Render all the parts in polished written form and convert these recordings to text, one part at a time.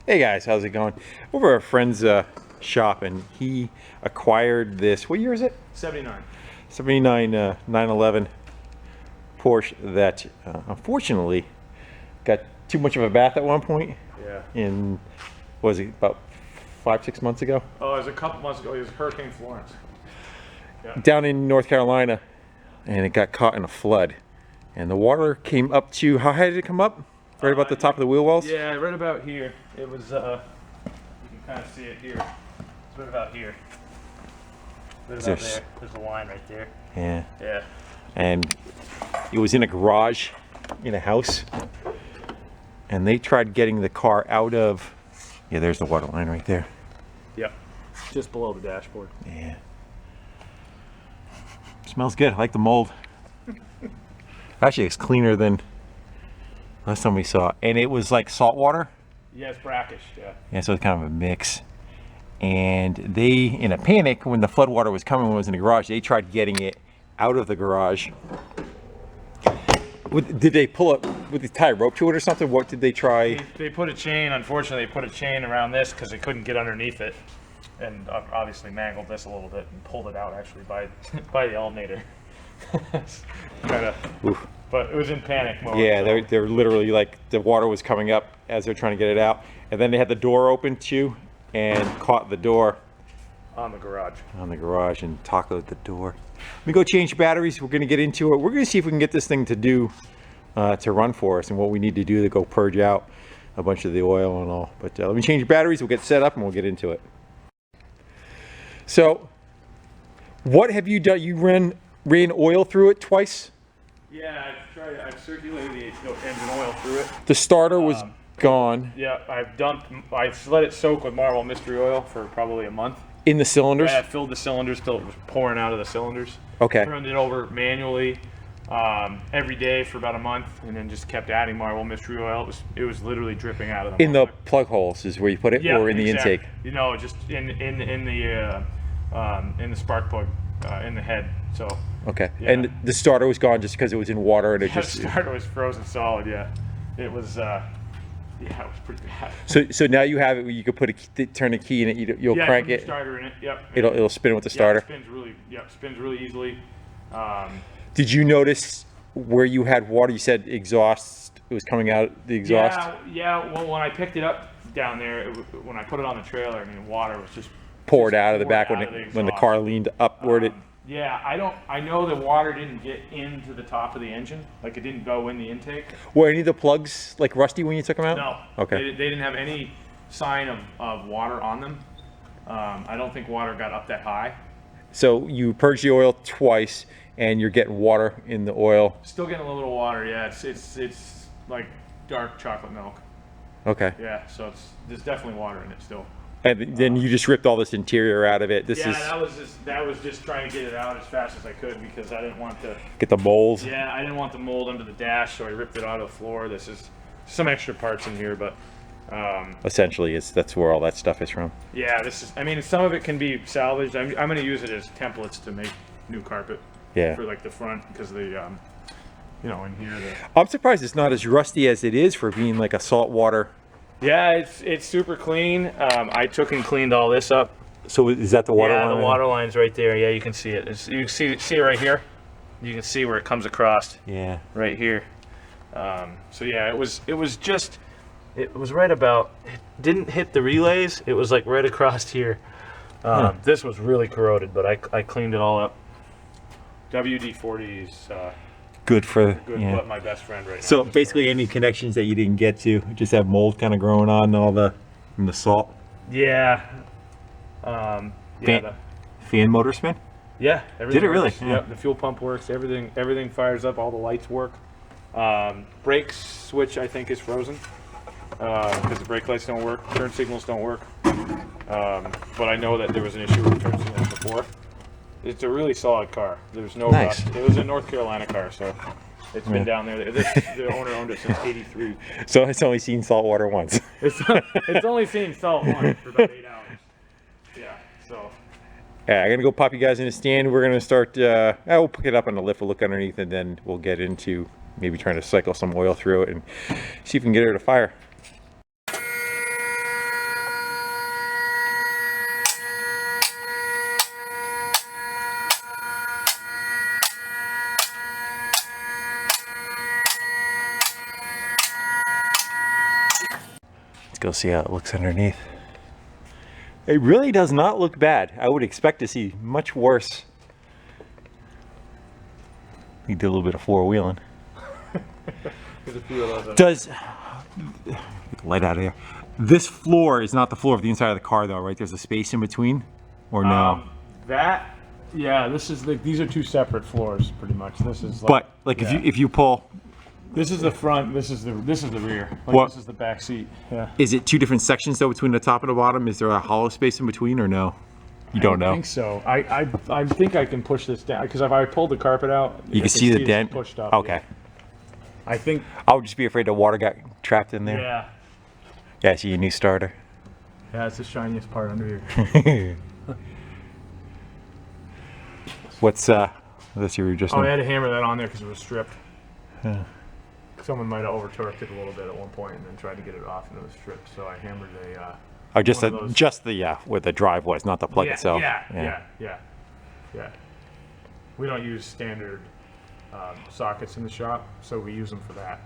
Hey guys, how's it going? Over at a friend's shop, and he acquired this. What year is it? 79. 79 911 Porsche that unfortunately got too much of a bath at one point. Yeah. In, what was it, about 5-6 months ago? Oh, it was a couple months ago. It was Hurricane Florence. Yeah. Down in North Carolina, and it got caught in a flood. And the water came up to, how high did it come up? Right about the top of the wheel wells? Yeah, right about here. It was, you can kind of see it here. It's right about here. Right about there. There's a line right there. Yeah. Yeah. And it was in a garage in a house. And they tried getting the car out of, yeah, there's the water line right there. Yep. Just below the dashboard. Yeah. Smells good. I like the mold. Actually, it's cleaner than last time we saw it. And it was like salt water. Yeah, it's brackish, yeah. Yeah, so it's kind of a mix. And they, in a panic, when the flood water was coming, when it was in the garage, they tried getting it out of the garage. Did they pull up, would they tie a rope to it or something? What did they try? They put a chain, unfortunately, they put a chain around this because they couldn't get underneath it. And obviously mangled this a little bit and pulled it out actually by the alternator. Kind of. But it was in panic mode. Yeah, so. they're literally like, the water was coming up as they're trying to get it out. And then they had the door open too and caught the door. On the garage. On the garage and tacoed the door. Let me go change batteries. We're going to get into it. We're going to see if we can get this thing to do, to run for us, and what we need to do to go purge out a bunch of the oil and all. But let me change batteries. We'll get set up and we'll get into it. So, what have you done? You ran oil through it twice? Yeah, I've circulated the engine oil through it. The starter was gone. Yeah, I've let it soak with Marvel Mystery Oil for probably a month. In the cylinders? I filled the cylinders till it was pouring out of the cylinders. Okay. Turned it over manually every day for about a month, and then just kept adding Marvel Mystery Oil. It was literally dripping out of them. In the plug holes is where you put it, yeah, or in the exactly. intake? You know, just in the spark plug in the head. So. Okay. Yeah. And the starter was gone just because it was in water and it just. The starter was frozen solid. Yeah, it was. Yeah, it was pretty bad. So now you have it where you could put turn a key in it. You'll crank it. Starter in it. Yep. It'll spin with the starter. Yeah, spins really easily. Did you notice where you had water? You said exhaust. It was coming out the exhaust. Yeah. Well, when I picked it up down there, when I put it on the trailer, I mean, water was just poured out of the back when the car leaned upward. Yeah, I know the water didn't get into the top of the engine, like it didn't go in the intake. Were any of the plugs like rusty when you took them out? No. Okay. They didn't have any sign of water on them. I don't think water got up that high. So you purged the oil twice, and you're getting water in the oil. Still getting a little water, yeah. It's like dark chocolate milk. Okay. Yeah, so there's definitely water in it still. And then you just ripped all this interior out of it. That was just trying to get it out as fast as I could because I didn't want to get the mold. Yeah, I didn't want the mold under the dash, so I ripped it out of the floor. This is some extra parts in here, but essentially, that's where all that stuff is from. Yeah, I mean, some of it can be salvaged. I'm going to use it as templates to make new carpet. Yeah. For like the front, because the you know, in here. I'm surprised it's not as rusty as it is for being like a saltwater. Yeah, it's super clean. I took and cleaned all this up. So is that the water line? Yeah, the water line's right there. Yeah, you can see it. You can see it right here. You can see where it comes across. Yeah. Right here. So yeah, it was right about. It didn't hit the relays. It was like right across here. This was really corroded, but I cleaned it all up. WD-40 is. Good for but my best friend right now. So basically any connections that you didn't get to just have mold kind of growing on from the salt. Yeah. Fan motor spin? Yeah. Did it really? Yeah. Yep, the fuel pump works. Everything fires up. All the lights work. Brake switch I think is frozen because the brake lights don't work. Turn signals don't work. But I know that there was an issue with the turn signals before. It's a really solid car. There's no rust. It was a North Carolina car, so it's been down there. The owner owned it since '83. So it's only seen salt water once. It's only seen salt once for about 8 hours. Yeah. So. Yeah, I'm gonna go pop you guys in the stand. We're gonna start. We'll pick it up on the lift. We'll look underneath, and then we'll get into maybe trying to cycle some oil through it and see if we can get it to fire. Let's go see how it looks underneath. It really does not look bad. I would expect to see much worse. We did a little bit of floor wheeling. There's a few of those. Does get the light out of here? This floor is not the floor of the inside of the car, though, right? There's a space in between, or no? Yeah, this is these are two separate floors, pretty much. This is. But like, yeah. if you pull, this is the front. This is the rear. Like, what? This is the back seat. Yeah. Is it two different sections though between the top and the bottom? Is there a hollow space in between, or no? You don't know. I think so. I think I can push this down because if I pulled the carpet out, You can see the dent. Pushed up. Okay. Yeah. I think. I would just be afraid the water got trapped in there. Yeah. Yeah, I see a new starter. Yeah, it's the shiniest part under here. What's this you were just? Oh, I had to hammer that on there because it was stripped. Yeah. Someone might have over-torqued it a little bit at one point and then tried to get it off and it was stripped. So I hammered a. Oh, just where the drive was, not the plug itself. Yeah. We don't use standard sockets in the shop, so we use them for that.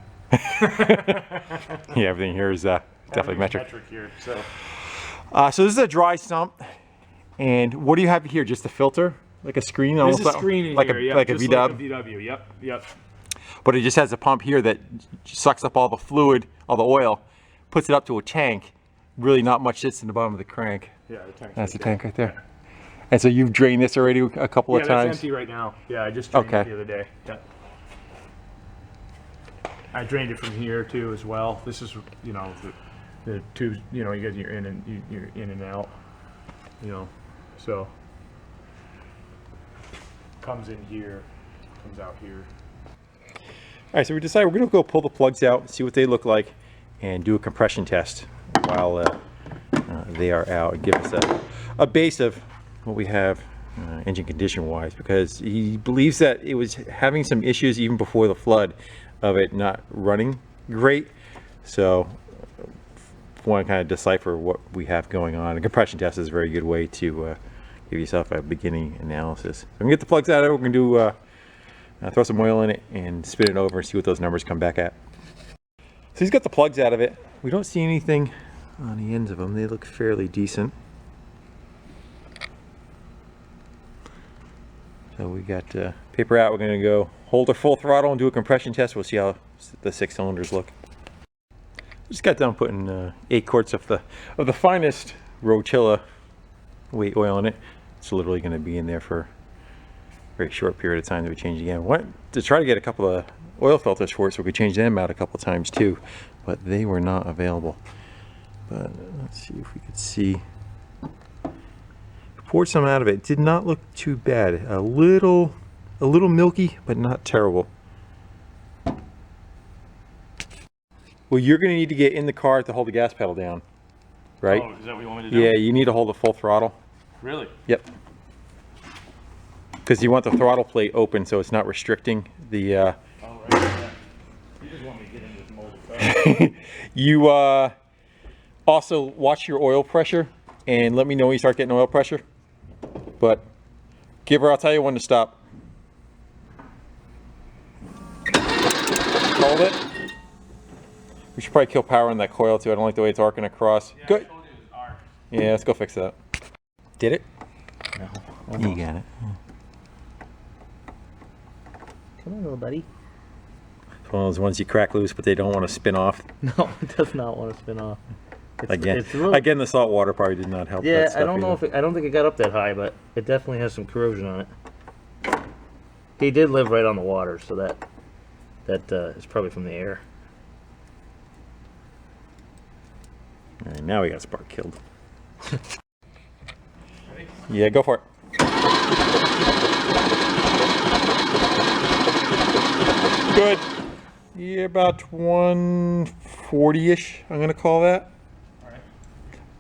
Yeah, everything here is definitely metric. Here, so. So this is a dry sump, and what do you have here? Just a filter, like a screen, There's almost a screen in like here, like a VW. Like a VW. Yep. But it just has a pump here that sucks up all the fluid, all the oil, puts it up to a tank. Really, not much sits in the bottom of the crank. Yeah, the tank. That's the tank right there. And so you've drained this already a couple of times. Yeah, that's empty right now. Yeah, I just drained it the other day. Yeah. I drained it from here too as well. This is, the tubes. You guys, you're in and out. So comes in here, comes out here. All right, so we decided we're going to go pull the plugs out, see what they look like, and do a compression test while they are out, and give us a base of what we have engine condition wise, because he believes that it was having some issues even before the flood of it not running great. So want to kind of decipher what we have going on. A compression test is a very good way to give yourself a beginning analysis. So I'm going to get the plugs out of it. We're going to do throw some oil in it and spin it over and see what those numbers come back at. So he's got the plugs out of it. We don't see anything on the ends of them. They look fairly decent. So we got paper out. We're going to go hold our full throttle and do a compression test. We'll see how the 6 cylinders look. Just got done putting 8 quarts of the finest Rotilla weight oil in it. It's literally going to be in there for a very short period of time to be changed again. What to try to get a couple of oil filters for it so we could change them out a couple of times too, but they were not available. But let's see if we could see. Poured some out of it. Did not look too bad. A little milky, but not terrible. Well, you're going to need to get in the car to hold the gas pedal down, right? Oh, is that what you want me to do? Yeah, you need to hold the full throttle. Really? Yep. Because you want the throttle plate open so it's not restricting the. Oh, right. Yeah. You just want me to get into this molded car. You also watch your oil pressure and let me know when you start getting oil pressure. But I'll tell you when to stop. Hold it. We should probably kill power on that coil too. I don't like the way it's arcing across. Yeah, Good. I told you it was arc. Yeah, let's go fix that. Did it? No. You got it. Come on, little buddy. It's one of those ones you crack loose, but they don't want to spin off. No, it does not want to spin off. Again, really, again, the salt water probably did not help. yeah, that stuff I don't know either. if I don't think it got up that high, but it definitely has some corrosion on it. They did live right on the water, so that is probably from the air. All right, now we got spark killed. Yeah, go for it. Good. Yeah, about 140-ish, I'm going to call that. All right.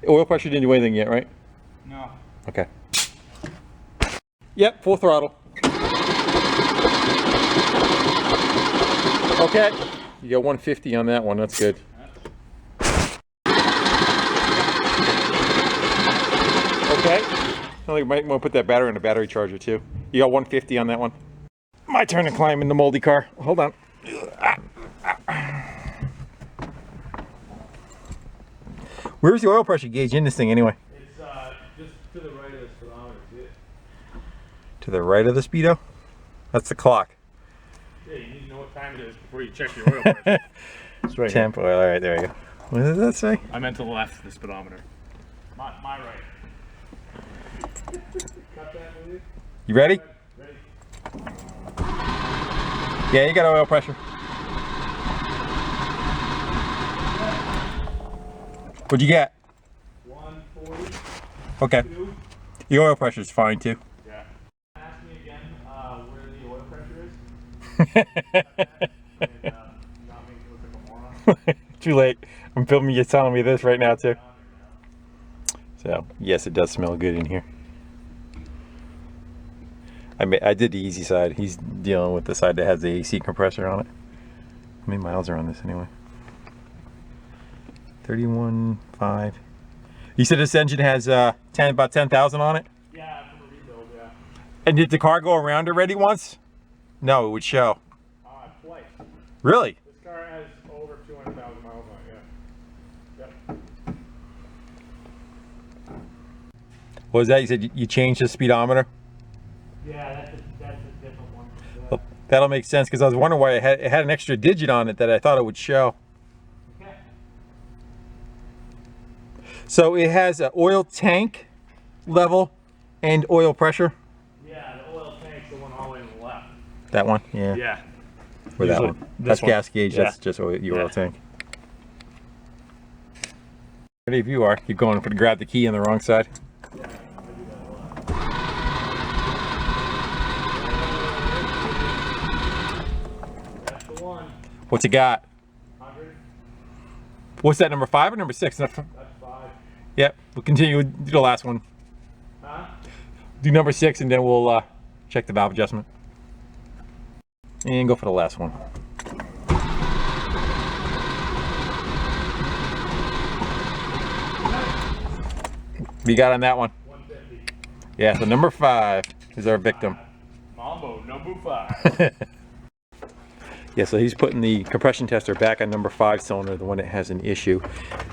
Oil pressure didn't do anything yet, right? No. Okay. Yep, full throttle. Okay. You got 150 on that one, that's good. Okay. I think you might want to put that battery in a battery charger too. You got 150 on that one. My turn to climb in the moldy car. Hold on. Where's the oil pressure gauge in this thing anyway? It's just to the right of the speedometer, see it? To the right of the speedo? That's the clock. Yeah, you need to know what time it is before you check your oil pressure. It's right here. Temp oil. All right, there we go. What does that say? I meant to the left of the speedometer. My right. Cut that, will you? You ready? Ready? Yeah, you got oil pressure. What'd you get? 140. Okay. 2. Your oil pressure's fine too. Yeah. Ask me again where the oil pressure is. And not make me look like a moron. Too late. I'm filming you telling me this right now too. So, yes, it does smell good in here. I did the easy side. He's dealing with the side that has the AC compressor on it. How many miles are on this anyway? 31.5. You said this engine has about 10,000 on it? Yeah, from a rebuild, yeah. And did the car go around already once? No, it would show. Twice. Really? This car has over 200,000 miles on it, yeah. Yep. What was that? You said you changed the speedometer? Yeah, that's a different one. Yeah. Well, that'll make sense because I was wondering why it had an extra digit on it that I thought it would show. Okay. So it has an oil tank level and oil pressure. Yeah, the oil tank's the one all the way to the left. That one? Yeah. Yeah. Or that Usually one? this That's one. gas gauge. Yeah. That's just your Yeah. oil tank. Ready if you are. Keep going for to grab the key on the wrong side. Yeah, I do that a lot. That's the one. What's it got? 100. What's that, number 5 or number 6? That's 5. Yep. We'll continue. Do the last one. Huh? Do number 6 and then we'll check the valve adjustment. And go for the last one. What you got on that one? 150. Yeah, so number 5 is our victim. Mambo number 5. Yeah, so he's putting the compression tester back on number 5 cylinder, the one that has an issue.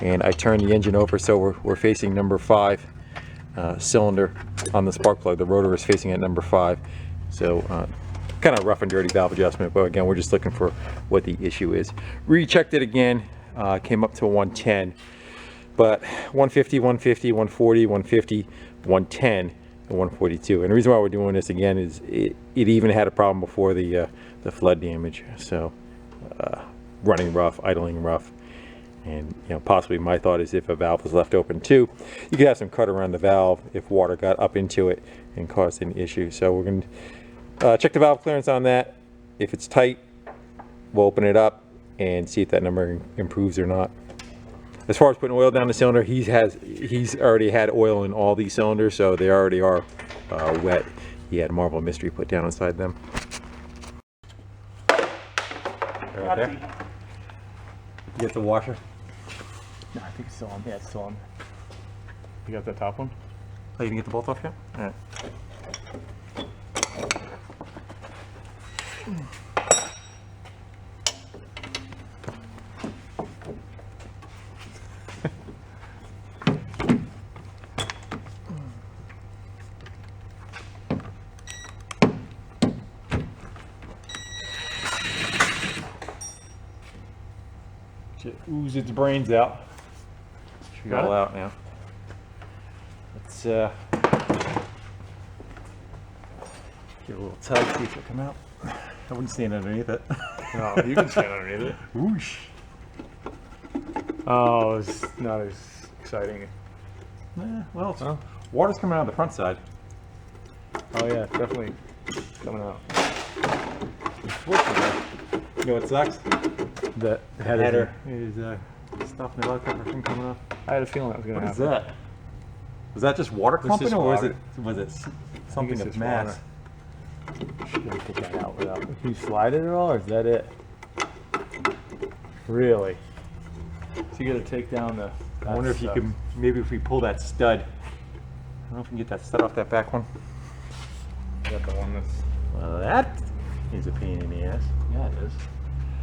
And I turned the engine over so we're facing number 5 cylinder on the spark plug. The rotor is facing at number 5. So kind of rough and dirty valve adjustment, but again, we're just looking for what the issue is. Rechecked it again, came up to 110. But 150, 150, 140, 150, 110, and 142. And the reason why we're doing this again is it even had a problem before the flood damage. So running rough, idling rough. And possibly my thought is if a valve was left open too, you could have some cut around the valve if water got up into it and caused an issue. So we're going to check the valve clearance on that. If it's tight, we'll open it up and see if that number improves or not. As far as putting oil down the cylinder, he's already had oil in all these cylinders, so they already are wet. He had Marble Mystery put down inside them. Right there. You get the washer? No, I think it's still on. Yeah, it's still on. You got that top one? Oh, you can get the bolt off yet? All right. Should ooze its brains out. Should Got all it? out now. Let's give it a little tug, see if it'll come out. I wouldn't stand underneath it. No, you can stand underneath it. Whoosh. Oh, it's not as exciting. Well, water's coming out of the front side. Oh yeah, it's definitely coming out. You know what sucks? The The header is stopping the valve cover from coming off. I had a feeling that was gonna What is happen. that? Was that just water clumping, just or water. was it something it's of just mass? water. Should we get that out without? Can you slide it at all, or is that it? Really? So you gotta take down the. I wonder if you can, maybe if we pull that stud. I don't know if we can get that stud off that back one. Got the one that's. Well, that is a pain in the ass. Yeah, it is.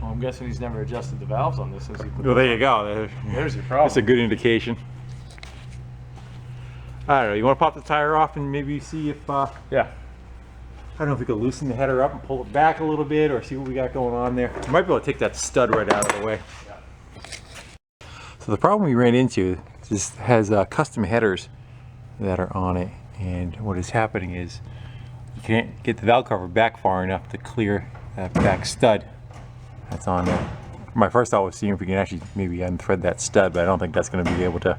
Well, I'm guessing he's never adjusted the valves on this since he put. Well, there you go. There's your problem. That's a good indication. I don't know, you want to pop the tire off and maybe see if, Yeah. I don't know if we could loosen the header up and pull it back a little bit or see what we got going on there. We might be able to take that stud right out of the way. So the problem we ran into is has custom headers that are on it, and what is happening is you can't get the valve cover back far enough to clear that back stud that's on there. My first thought was seeing if we can actually maybe unthread that stud, but I don't think that's going to be able to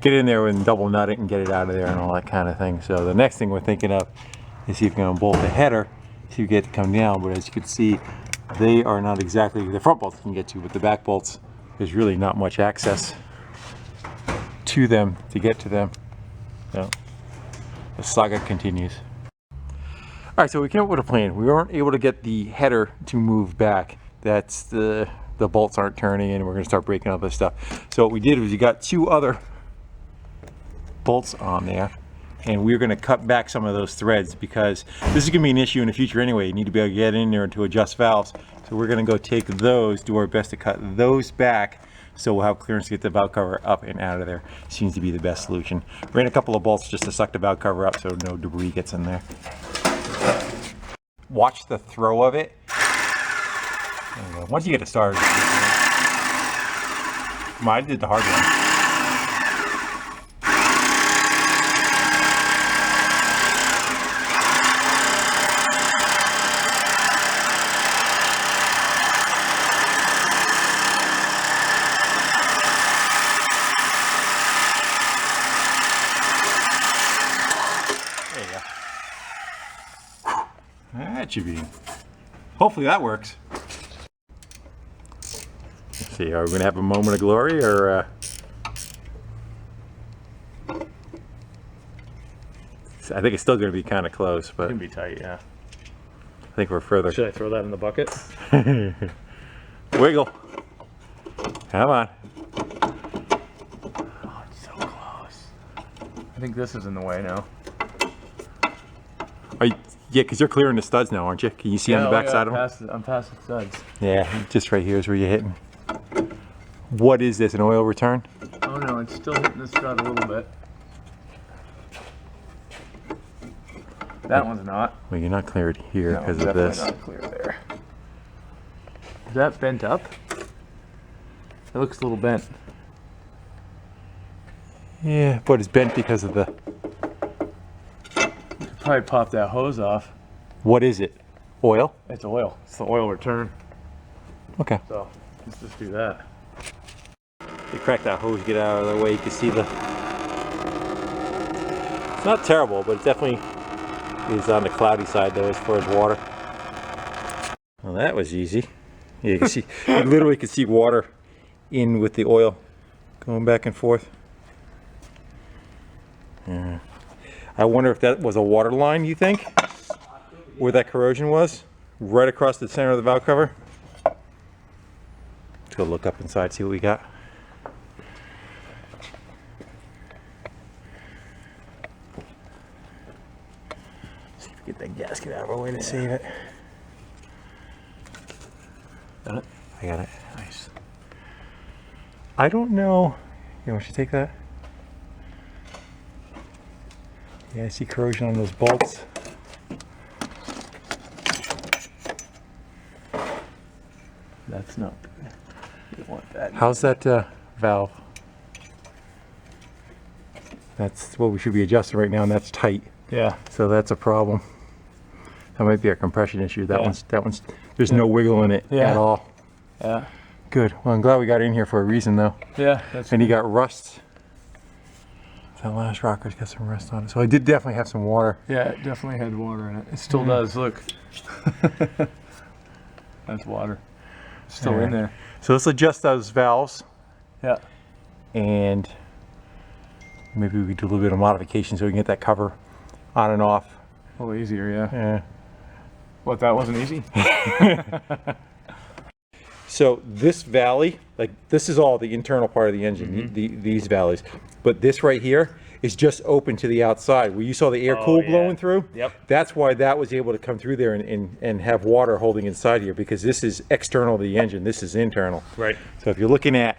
get in there and double nut it and get it out of there and all that kind of thing. So the next thing we're thinking of is see if we can unbolt the header, see if we get it to come down. But as you can see, they are not exactly, the front bolts can get to, but the back bolts, there's really not much access to them to get to them. So the saga continues. All right, so we came up with a plan. We weren't able to get the header to move back. That's the bolts aren't turning and we're gonna start breaking up this stuff. So what we did was we got 2 other bolts on there, and we're going to cut back some of those threads because this is going to be an issue in the future anyway. You need to be able to get in there and to adjust valves. So we're going to go take those, do our best to cut those back so we'll have clearance to get the valve cover up and out of there. Seems to be the best solution. Ran a couple of bolts just to suck the valve cover up so no debris gets in there. Watch the throw of it. There you go. Once you get it started, I did the hard one. That should be. Hopefully that works. Let's see, are we going to have a moment of glory or? I think it's still going to be kind of close, but. It can be tight, yeah. I think we're further. Should I throw that in the bucket? Wiggle. Come on. Oh, it's so close. I think this is in the way now. Are you, yeah, because you're clearing the studs now, aren't you? Can you see on the back side of them? I'm past the studs. Yeah, just right here is where you're hitting. What is this, an oil return? Oh no, it's still hitting the stud a little bit. That one's not. Well, you're not cleared here No, because of this. Not clear there. Is that bent up? It looks a little bent. Yeah, but it's bent because of the. Probably pop that hose off. What is it? Oil? It's oil. It's the oil return. Okay. So let's just do that. You crack that hose, get out of the way. You can see the. It's not terrible, but it definitely is on the cloudy side though as far as water. Well, that was easy. Yeah, you can see, you literally can see water in with the oil going back and forth. Yeah. I wonder if that was a water line, you think? Where that corrosion was? Right across the center of the valve cover? Let's go look up inside, see what we got. See if we get that gasket out of our way to save it. Got it? I got it. Nice. I don't know. You want to take that? Yeah, I see corrosion on those bolts. That's not good. You don't want that. How's that valve? That's what we should be adjusting right now, and that's tight. Yeah. So that's a problem. That might be a compression issue. That Yeah. one's. There's no wiggle in it Yeah. at all. Yeah. Good. Well, I'm glad we got in here for a reason, though. Yeah. That's. And he got rust. That last rocker's got some rust on it. So I did definitely have some water. Yeah, it definitely had water in it. It still does. Look. That's water. It's still in there. So let's adjust those valves, Yeah. and maybe we could do a little bit of modification so we can get that cover on and off. A little easier, yeah. Yeah. What, that wasn't easy? So this valley, like this is all the internal part of the engine, these valleys. But this right here is just open to the outside where you saw the air cool yeah. blowing through. Yep. That's why that was able to come through there and have water holding inside here, because this is external to the engine. This is internal. Right. So if you're looking at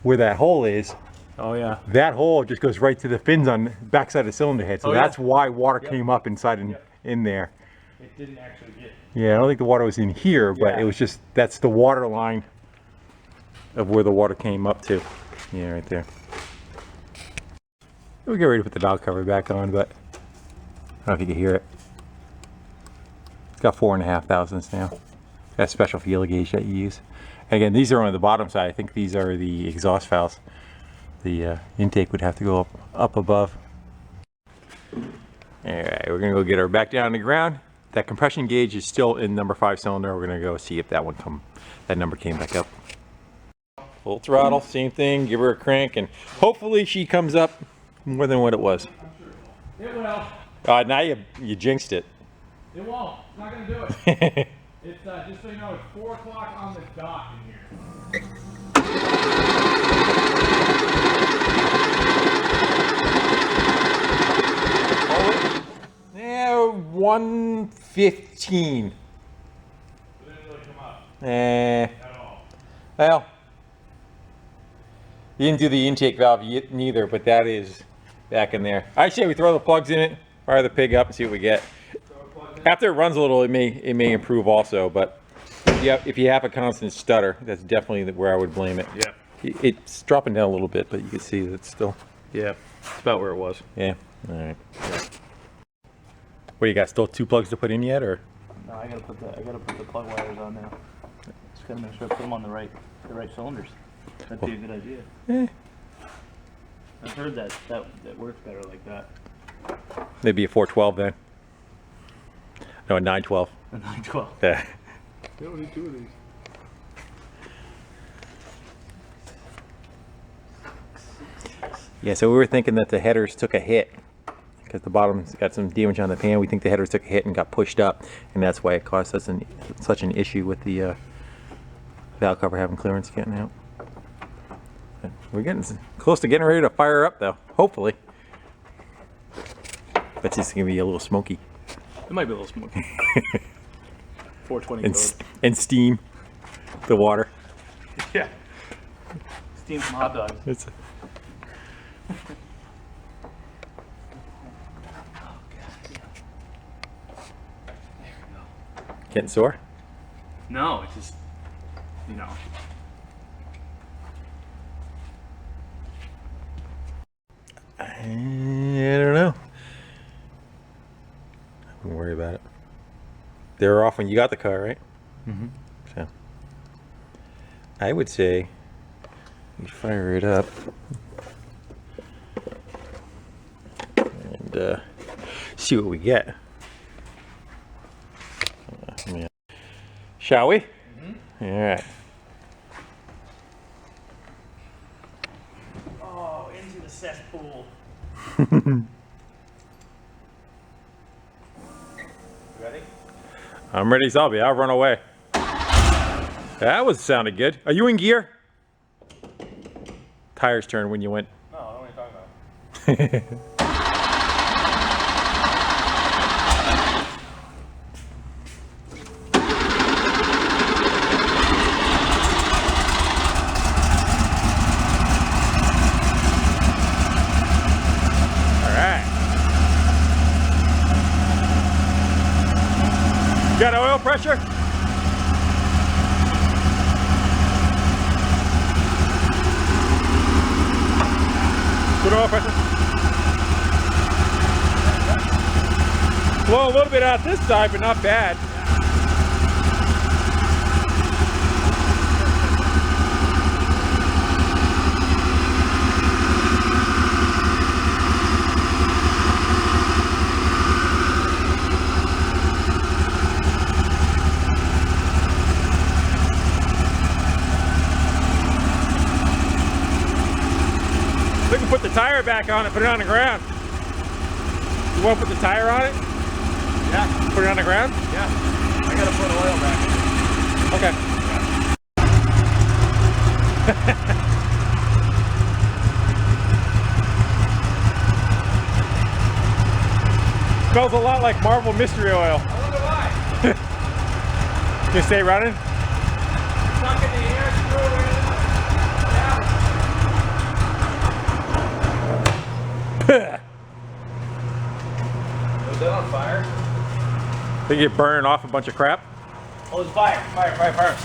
where that hole is, Oh yeah. That hole just goes right to the fins on the backside of the cylinder head. So Oh, yeah. that's why water came up inside and in there. It didn't actually get. Yeah, I don't think the water was in here, but Yeah. it was just, that's the water line of where the water came up to. Yeah, right there. We'll get ready to put the valve cover back on, but I don't know if you can hear it. It's got 4.5 thousandths now. That's special feeler gauge that you use. And again, these are on the bottom side. I think these are the exhaust valves. The intake would have to go up above. All right, we're gonna go get her back down on the ground. That compression gauge is still in number 5 cylinder. We're gonna go see if that number came back up. Full throttle, same thing. Give her a crank, and hopefully she comes up more than what it was. It will. Now you jinxed it. It won't. It's not gonna do it. It's just so you know, it's 4 o'clock on the dot in here. Yeah, 115. It didn't really come up At all. Well, you didn't do the intake valve neither, but that is back in there. I say we throw the plugs in it, fire the pig up, and see what we get. After it runs a little, it may improve also, but if you have a constant stutter, that's definitely where I would blame it. Yeah. It's dropping down a little bit, but you can see that it's still. Yeah. It's about where it was. Yeah. All right. What, you got still 2 plugs to put in yet, or? No, I gotta put the plug wires on now. Just gotta make sure I put them on the right cylinders. That'd be a good idea. Eh, I've heard that works better like that. maybe a 412 then. No, a 912. The 912. Yeah. They don't need 2 of these. Yeah, so we were thinking that the headers took a hit because the bottom's got some damage on the pan. We think the headers took a hit and got pushed up, and that's why it caused us such an issue with the valve cover having clearance getting out. But we're getting close to getting ready to fire up, though. Hopefully. But it's gonna be a little smoky. It might be a little smoky. 420 code. And steam the water. Yeah. Steam some hot dogs. It's getting sore? No, it's just, you know. I don't know. I wouldn't worry about it. They were off when you got the car, right? Mm-hmm. So I would say we fire it up and see what we get. Yeah. Shall we? Mm-hmm. All right. Oh, into the cesspool. Ready? I'm ready as I'll be. I'll run away. That sounded good. Are you in gear? Tires turned when you went. No, I don't know what you're talking about. Got oil pressure? Good oil pressure? Well, a little bit out this side, but not bad. We can put the tire back on it, put it on the ground. You want to put the tire on it? Yeah. Put it on the ground? Yeah. I gotta put oil back in. Okay. Smells a lot like Marvel Mystery Oil. I wonder why. Can you stay running? Stuck in the air, screw it in. Yeah. Was that on fire? Think you're burning off a bunch of crap? Oh, it's fire! Fire! Fire! Fire!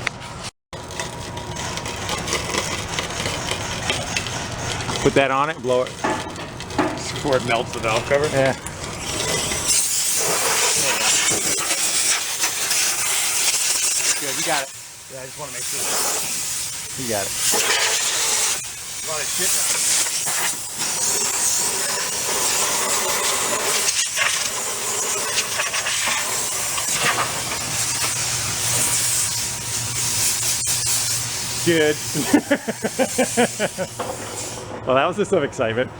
Put that on it and blow it. Before it melts the valve cover. Yeah. Good, you got it. Yeah, I just want to make sure. You got it. A lot of shit now. Good. Well, that was just some excitement.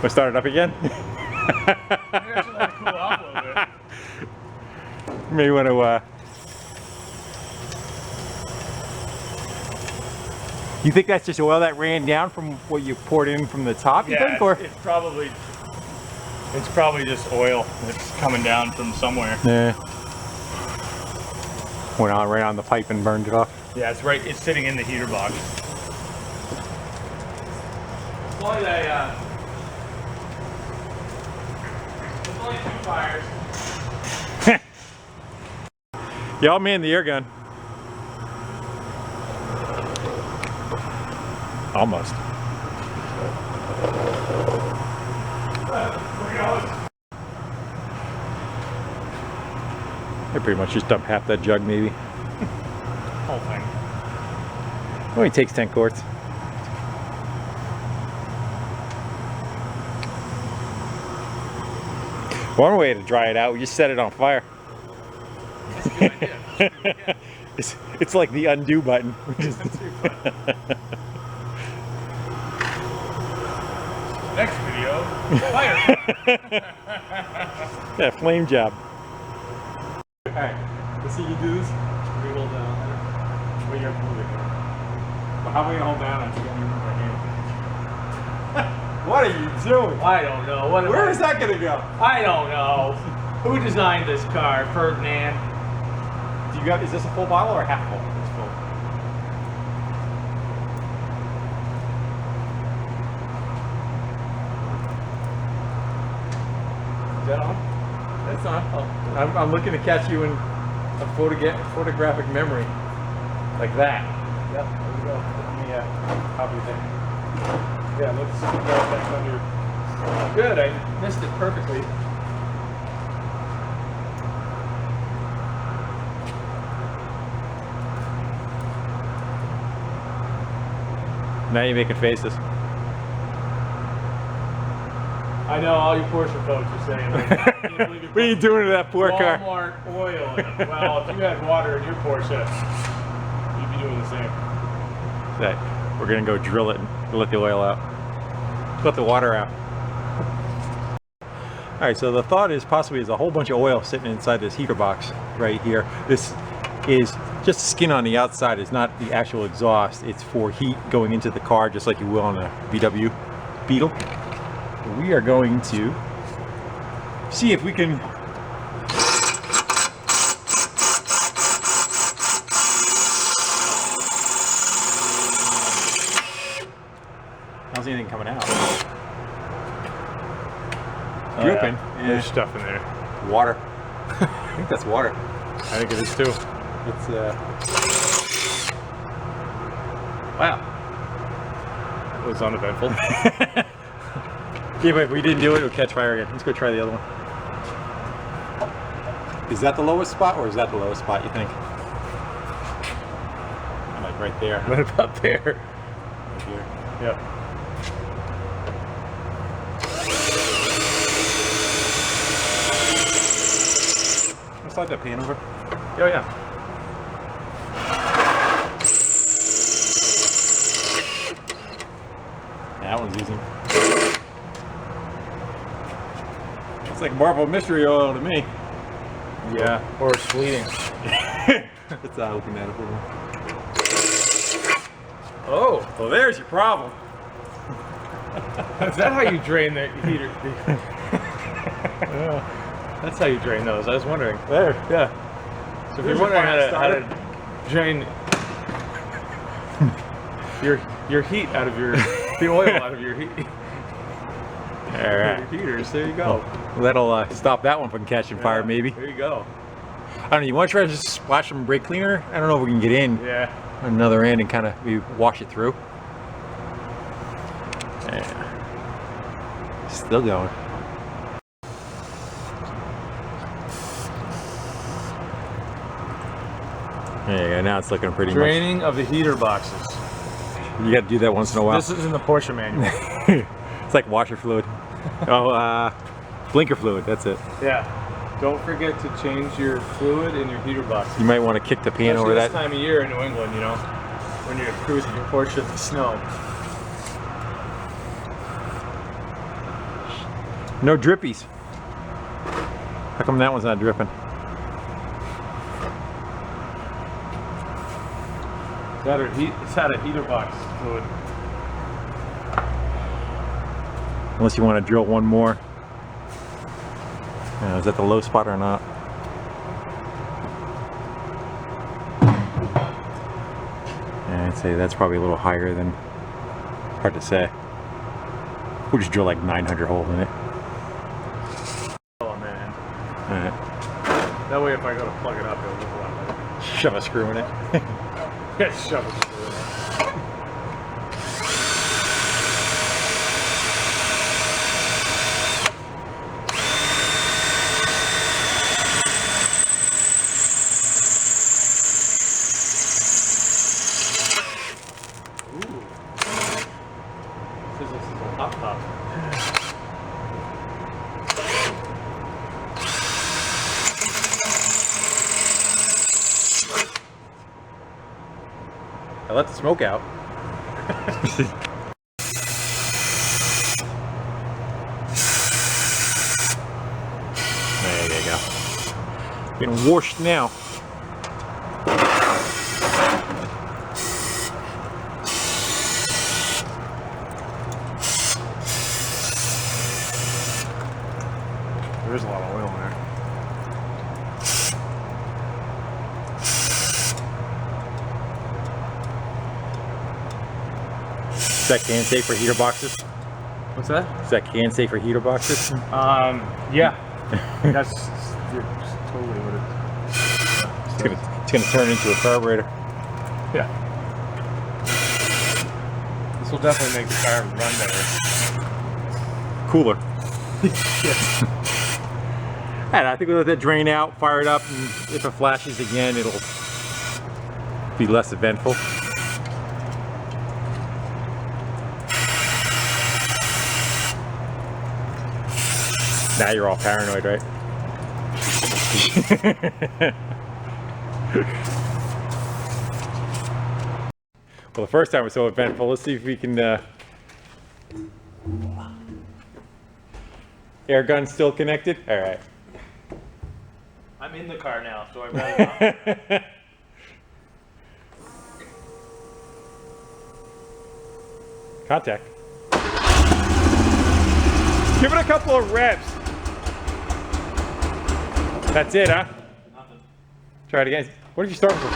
We'll start it up again. You actually want to cool off a little bit. Maybe want to. You think that's just oil that ran down from what you poured in from the top? You think, or? It's probably just oil that's coming down from somewhere. Yeah. Went on right on the pipe and burned it off. Yeah, it's right. It's sitting in the heater box. It's only that, there's only 2 fires. Y'all man the air gun. Almost. I pretty much just dump half that jug, maybe. Whole thing. Only takes 10 quarts. One way to dry it out, we just set it on fire. That's a good idea. It's like the undo button. Next video, fire. Yeah, flame job. Alright, let's see you do this. We hold down there. Well, you're moving. But how am I going to hold down until you move my hand? What are you doing? I don't know. What Where is that gonna go? I don't know. Who designed this car? Ferdinand. Do you got? Is this a full bottle or a half full? It's full. Is that on? That's on. Oh, I'm looking to catch you in a photographic memory, like that. Yep, there we go. Let me copy that. Yeah, let's go back under. Good. I missed it perfectly. Now you're making faces. I know all you Porsche folks are saying. Like, I can't believe you What are you doing to that poor car? Walmart oil in it. Well, if you had water in your Porsche, you'd be doing the same. That we're gonna go drill it and let the oil out. Let the water out. All right, so the thought is possibly there's a whole bunch of oil sitting inside this heater box right here. This is just the skin on the outside. It's not the actual exhaust. It's for heat going into the car, just like you will on a VW Beetle. We are going to see if we can how's anything coming out? Dripping. Yeah. There's stuff in there. Water. I think that's water. I think it is too. It's wow. It was uneventful. Yeah, but if we didn't do it, it would catch fire again. Let's go try the other one. Is that the lowest spot, or is that the lowest spot, you think? Like right there. What about there? Right here. Yep. Slide that pan over. Oh yeah. Yeah, that one's using. It's like Marvel mystery oil to me. Yeah. Or it's fleeting. Let's open that up a little. Oh, Well, there's your problem. is that how you drain the heater? Yeah. That's how you drain those. I was wondering. There. Yeah. So if There's you're your wondering fire how to drain your heat out of your the oil out of your heat All right. Heaters, there you go. That'll stop that one from catching fire, maybe. There you go. I don't know. You want to try to just splash some brake cleaner? I don't know if we can get in Yeah. on another end and kind of maybe wash it through. Yeah. Still going. There you go. Now it's looking pretty Draining of the heater boxes. much. You got to do that once in a while. This is in the Porsche manual. It's like washer fluid. Oh, blinker fluid. That's it. Yeah. Don't forget to change your fluid in your heater boxes. You might want to kick the pan over Especially that. this time of year in New England, you know, when you're cruising your Porsche in the snow. No drippies. How come that one's not dripping? It's out of heater box fluid. Unless you want to drill one more. Is that the low spot or not? Yeah, I'd say that's probably a little higher than. Hard to say. We'll just drill like 900 holes in it. Oh man. Alright. That way if I go to plug it up, it'll look a lot better. Shove a screw in it. Yeah, shove it through it. This is a top. I let the smoke out. There you go. Getting washed now. There's a lot of oil in there. Is that can safe for heater boxes? What's that? Is that can safe for heater boxes? Yeah. That's totally what it is. It's gonna turn into a carburetor. Yeah. This will definitely make the car run better. Cooler. Yes. And I think we'll let that drain out, fire it up, and if it flashes again, it'll be less eventful. Now you're all paranoid, right? Well, the first time was so eventful. Let's see if we can. Air gun still connected? All right. I'm in the car now, so I better not. Contact. Give it a couple of reps. That's it, huh? Nothing. Try it again. What did you start with?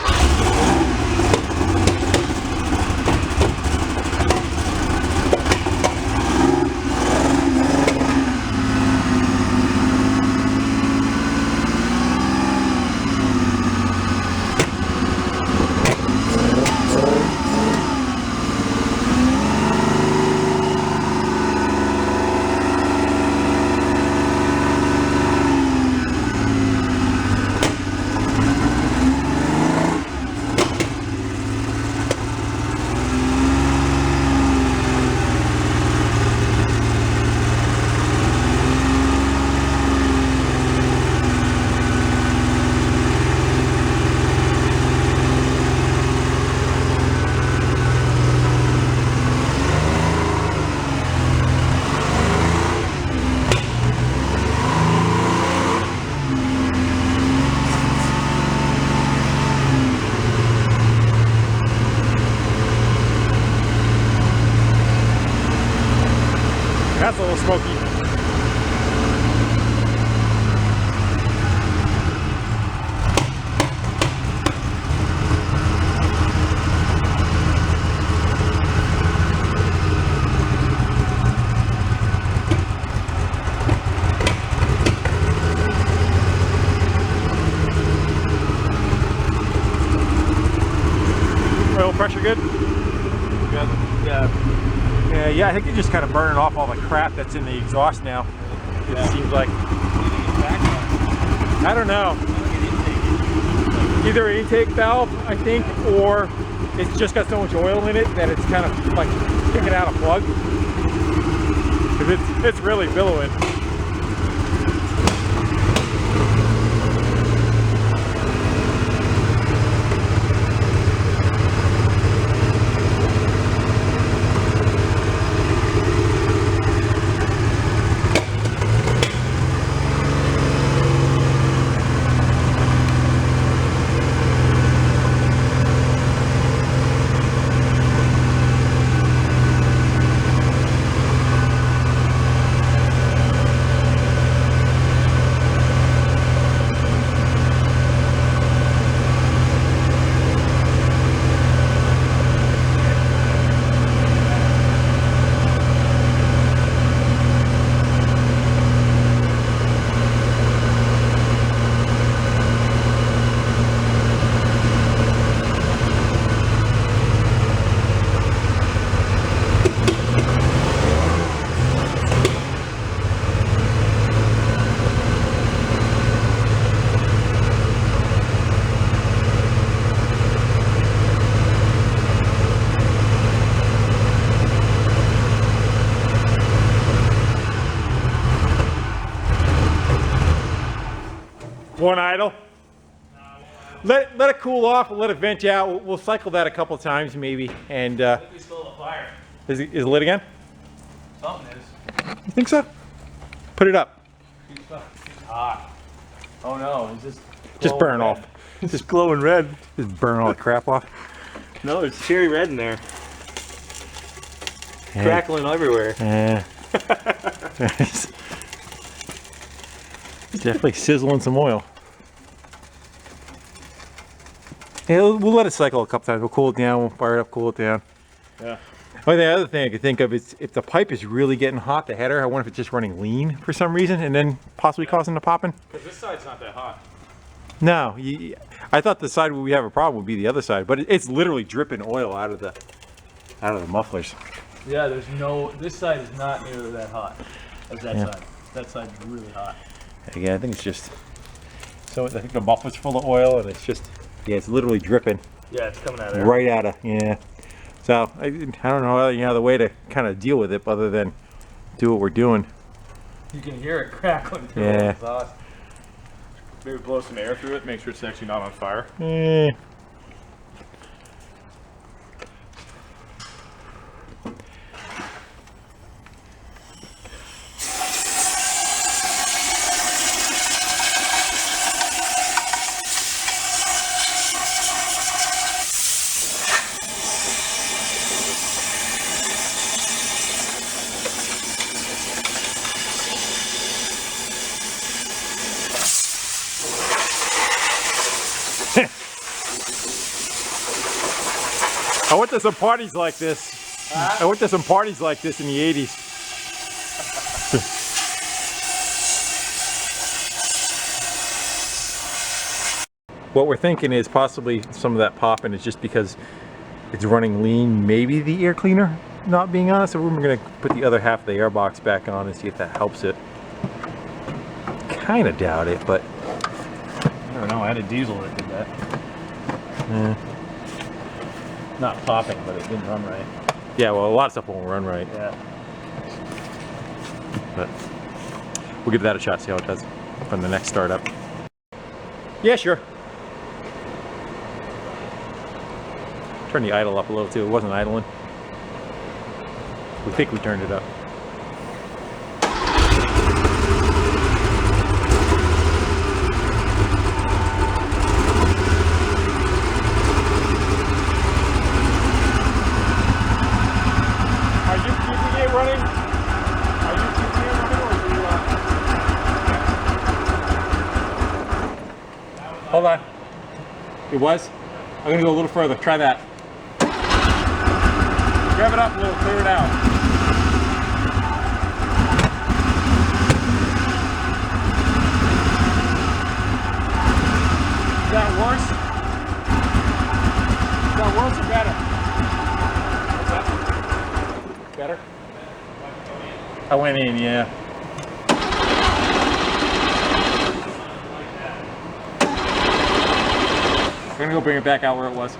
That's a little smoky. Yeah. Yeah, I think they're just kind of burning off all the crap that's in the exhaust now. It seems like. I don't know. Either an intake valve, I think, or it's just got so much oil in it that it's kind of like kicking out a plug. Because it's really billowing. One idle. Let it cool off and let it vent out. We'll cycle that a couple times maybe. And I think we still have a fire. is it lit again? Something is. You think so? Put it up. It's hot. Oh no, it's Just burn off. Just glowing red. Just burn all the crap off. No, it's cherry red in there. Yeah. Crackling everywhere. Yeah. It's definitely sizzling some oil. Yeah, we'll let it cycle a couple times. We'll cool it down. We'll fire it up, cool it down. Yeah. Oh, the other thing I could think of is if the pipe is really getting hot, the header, I wonder if it's just running lean for some reason and then possibly causing the popping. Because this side's not that hot. No, I thought the side where we have a problem would be the other side, but it's literally dripping oil out of the mufflers. Yeah, there's no. This side is not nearly that hot as that Yeah. side. That side's really hot. Again, I think it's just, so I think the muffler's full of oil and it's just, yeah, it's literally dripping Yeah, it's coming out of there. right out of, yeah. So I don't know any other way to kind of deal with it other than do what we're doing. You can hear it crackling through Yeah. the exhaust. Maybe blow some air through it, make sure it's actually not on fire. Eh. I went to some parties like this. I went to some parties like this in the 80s. What we're thinking is possibly some of that popping is just because it's running lean, maybe the air cleaner not being on. So we're going to put the other half of the air box back on and see if that helps it. Kind of doubt it, but I don't know. I had a diesel that did that. Not popping, but it didn't run right. yeah, well, a lot of stuff won't run right. Yeah. But we'll give that a shot, see how it does from the next startup. Yeah, sure. Turn the idle up a little too. It wasn't idling. We think we turned it up. Are you keeping it running? Are you keeping it running, or are you? Hold on. It was? I'm gonna go a little further. Try that. Rev it up a little, clear it out. Is that worse? Is that worse or better? What's that? Better? I went in, yeah. We're gonna go bring it back out where it was.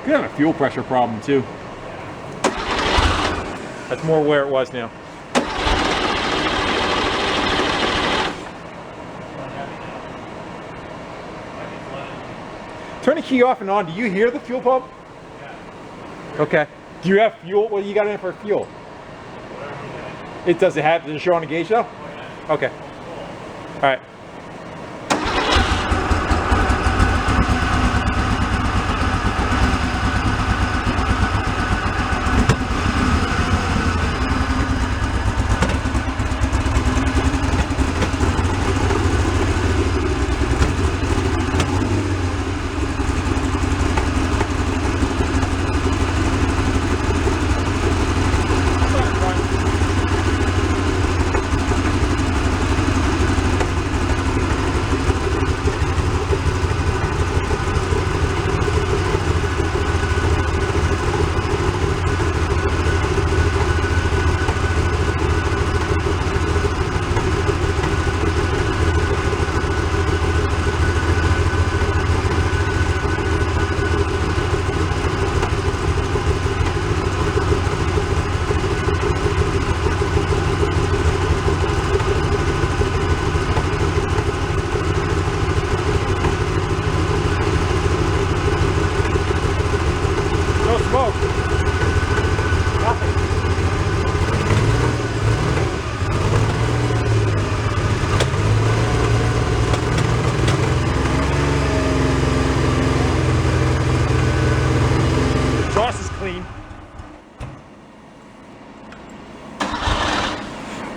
Could have a fuel pressure problem too. That's more where it was now. Turn the key off and on. Do you hear the fuel pump? Yeah. Okay. Do you have fuel? What do you got in for fuel? It does it show on the gauge though? Okay. All right.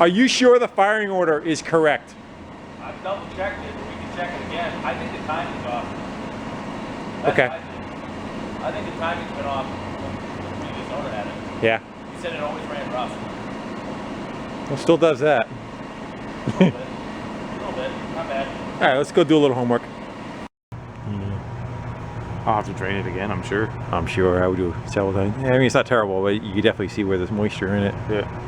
Are you sure the firing order is correct? I've double checked it. We can check it again. I think the timing's off. Okay. I think the timing's been off when the previous owner had it. Yeah. He said it always ran rough. Well, still does that. A little bit. Not bad. All right, let's go do a little homework. I'll have to drain it again, I'm sure. I'm sure I would do several times. I mean, it's not terrible, but you can definitely see where there's moisture in it. Yeah.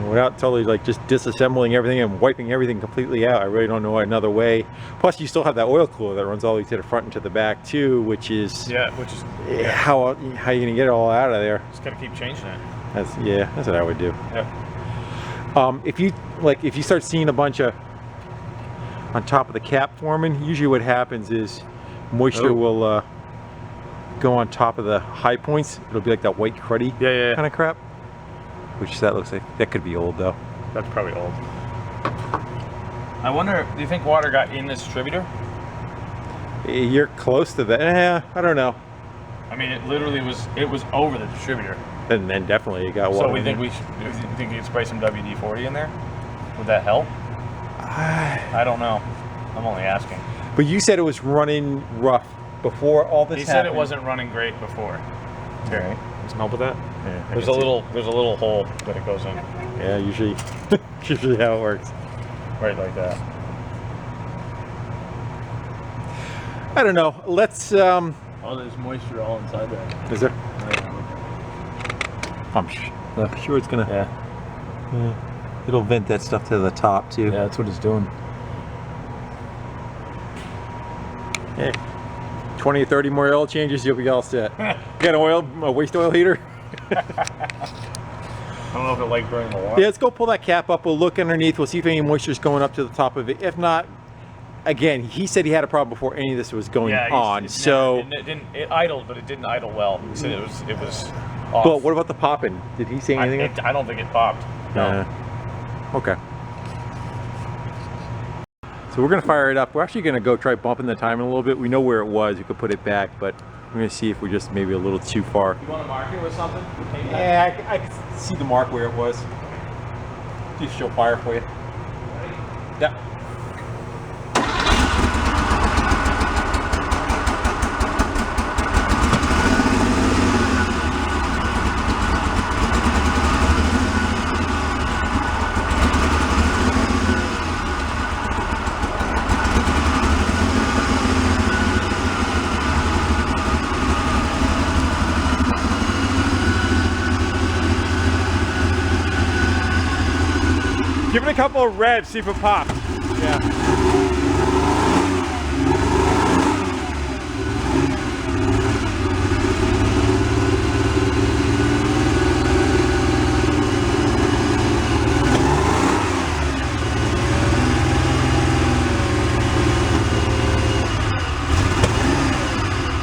Without totally like just disassembling everything and wiping everything completely out, I really don't know another way. Plus, you still have that oil cooler that runs all the way to the front and to the back too, which is how are you gonna get it all out of there? Just gotta keep changing it. That's what I would do. Yeah. If you start seeing a bunch of on top of the cap forming, usually what happens is moisture will go on top of the high points. It'll be like that white cruddy kind of crap. Which that looks like, that could be old though. That's probably old. I wonder, do you think water got in this distributor? You're close to that. I don't know. I mean, it literally was over the distributor. And then definitely it got water. So we think you think we could spray some WD-40 in there? Would that help? I don't know. I'm only asking. But you said it was running rough before all this happened. He said it wasn't running great before. Here, right. Some help with that? Yeah, there's a little hole that it goes in. Yeah, usually how it works. Right like that. I don't know. Let's Oh, there's moisture all inside there. Is there? I'm sure it's gonna yeah. It'll vent that stuff to the top too. Yeah, that's what it's doing. Hey. 20 or 30 more oil changes, you'll be all set. You got a waste oil heater? I don't know if it likes burning the water. Yeah, let's go pull that cap up. We'll look underneath. We'll see if any moisture's going up to the top of it. If not, again, he said he had a problem before any of this was going on. So it idled, but it didn't idle well. He said it was off. But what about the popping? Did he say anything? I don't think it popped. No. Okay. So we're gonna fire it up. We're actually gonna go try bumping the timing a little bit. We know where it was. We could put it back, but we're gonna see if we're just maybe a little too far. You want to mark it with something? Yeah, I can see the mark where it was. See if she'll fire for you. Ready? Yeah. a couple of revs, see if it pops. Yeah.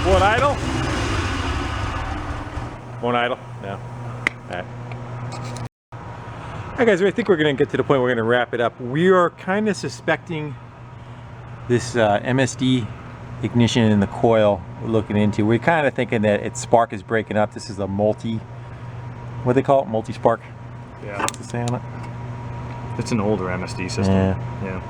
Won't idle? Won't idle? No. All right. Alright guys, I think we're going to get to the point we're going to wrap it up. We are kind of suspecting this MSD ignition in the coil we're looking into. We're kind of thinking that its spark is breaking up. This is a what do they call it? Multi-spark? Yeah. What's it say on it? It's an older MSD system. Yeah.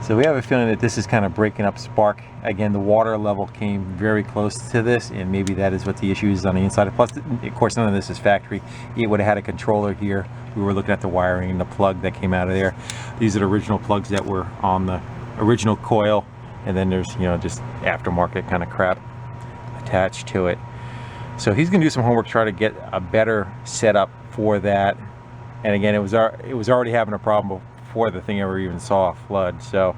So we have a feeling that this is kind of breaking up spark. Again, the water level came very close to this, and maybe that is what the issue is on the inside. Plus, of course, none of this is factory. It would have had a controller here. We were looking at the wiring and the plug that came out of there. These are the original plugs that were on the original coil, and then there's, you know, just aftermarket kind of crap attached to it. So he's going to do some homework, try to get a better setup for that. And again, it was already having a problem before the thing ever even saw a flood. So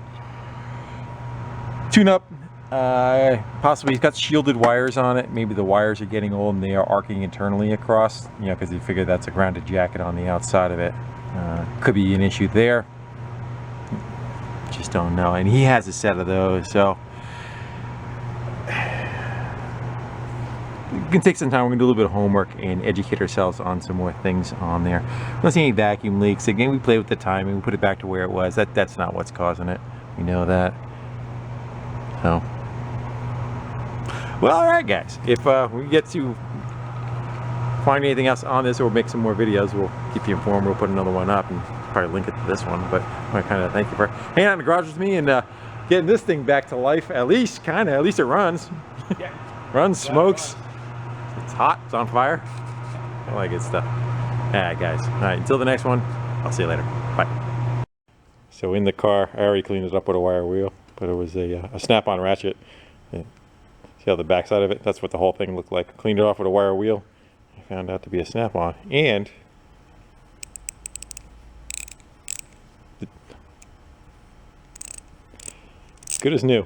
tune up, possibly he's got shielded wires on it. Maybe the wires are getting old and they are arcing internally across, you know, because he figured that's a grounded jacket on the outside of it. Could be an issue there, just don't know. And he has a set of those, so we can take some time. We're gonna do a little bit of homework and educate ourselves on some more things on there. We don't see any vacuum leaks. Again, we play with the timing, we put it back to where it was. That's not what's causing it, we know that. So, well, all right guys, if we get to find anything else on this or make some more videos, we'll keep you informed. We'll put another one up and probably link it to this one. But I want to kind of thank you for hanging out in the garage with me and getting this thing back to life. At least it runs. Yeah. Runs, smokes. It's hot, it's on fire. All that good stuff. All right guys, all right, until the next one, I'll see you later. Bye. So in the car, I already cleaned it up with a wire wheel, but it was a snap-on ratchet. Yeah. See how the back side of it, that's what the whole thing looked like. Cleaned it off with a wire wheel. I found out to be a snap-on, and good as new.